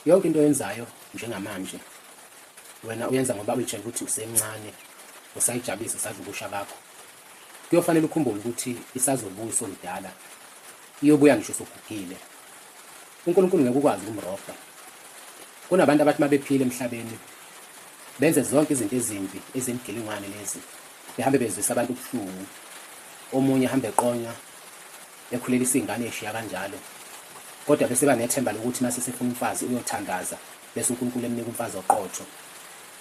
yonke into oyenzayo njengamanje wena uyenza ngoba uyitshela ukuthi usemncane, usayijabulisa usadla ubusha bakho. Kuyofanele ukhumbule ukuthi isazobuya somdala iyobuya ngisho usugugile. uNkulunkulu ngeke ukwazi ukumrobha. Kunabantu abathi mabephila emhlabeni benze zonke izinto ezimbi ezimgilingwane lezi, behambe bezwisa abantu ubuhlungu. Omunye hambe eqonya ekhulelisa ingane eshiya kanjalo, kodwa bese banethemba lokuthi mase sefuna umfazi uyothandaza bese uNkulunkulu emnika umfazi oqotho.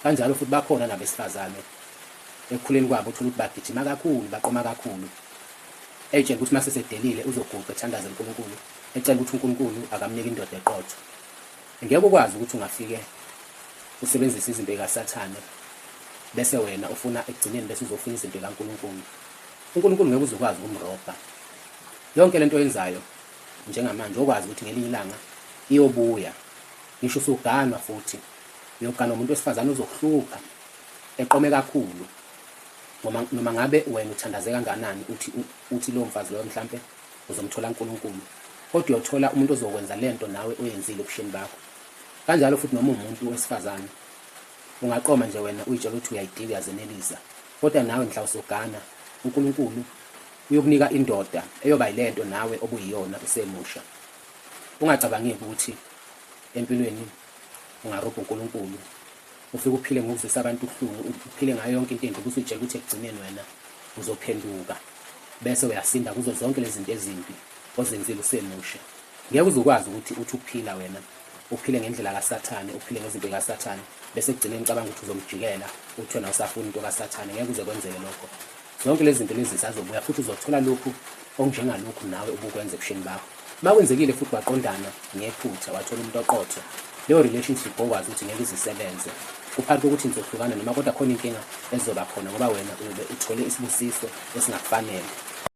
Kanjalo futhi bakhona nabesifazane ekukhuleni kwabo uthola ukuthi bagijima kakhulu, baqoma kakhulu, etshela ukuthi mase sedelile uzoguqa ethandaza uNkulunkulu, ecela ukuthi uNkulunkulu akamnike indoda eqotho. Ngeke ukwazi ukuthi ungafike usebenzise izinto zikaSathane bese wena ufuna ekugcineni bese uzofuna izinto zikaNkulunkulu. uNkulunkulu ngeke uzokwazi ukumrobha. Yonke lento oyenzayo njengamanje okwazi ukuthi ngelinye ilanga iyobuya. Ngisho usuganwa futhi uyogana umuntu wesifazane uzohluka eqome kakhulu, noma ngabe wena uthandaze kanganani uthi lo mfazi loyo mhlambe uzomthola uNkulunkulu, kodwa uyothola umuntu ozokwenza lento nawe oyenzile ebusheni bakho. Kanjalo futhi noma umuntu wesifazane ungaqoma nje wena uyitshela ukuthi uyayidinga uyazenelisa, kodwa nawe mhla usogana uNkulunkulu uyokunika indoda eyoba yilento nawe obuyiyona usemusha. Ungacabangeki ukuthi empilweni ungarobha uNkulunkulu ufike uphile ngokuzwisa abantu ubuhlungu, uphile ngayo yonke into ukuthi utshela ukuthi ekugcineni wena uzophenduka bese uyasinda kuzo zonke lezi zinto ezimbi ozenzile usemusha. Ngeke uzokwazi ukuthi uphila wena uphile ngendlela kaSathane, uphile ngezinto zikaSathane bese ekugcineni ucabanga ukuthi uzomjikela uthi wena usafuna into kaSathane. Ngeke uze kwenzeke lokho. Zonke lezi zinto lezi zisazobuya futhi uzothola lokhu okunjengalokhu nawe ubukwenza ebusheni bakho. Makwenzekile futhi waqondana ngephutha wathola umuntu oqotho, leyo relationship okwazi ukuthi ngeke izisebenze. Kuphakathi kokuthi nizohlukana noma kodwa khona inkinga ezoba khona ngoba wena ube uthole isibusiso esingakufanele.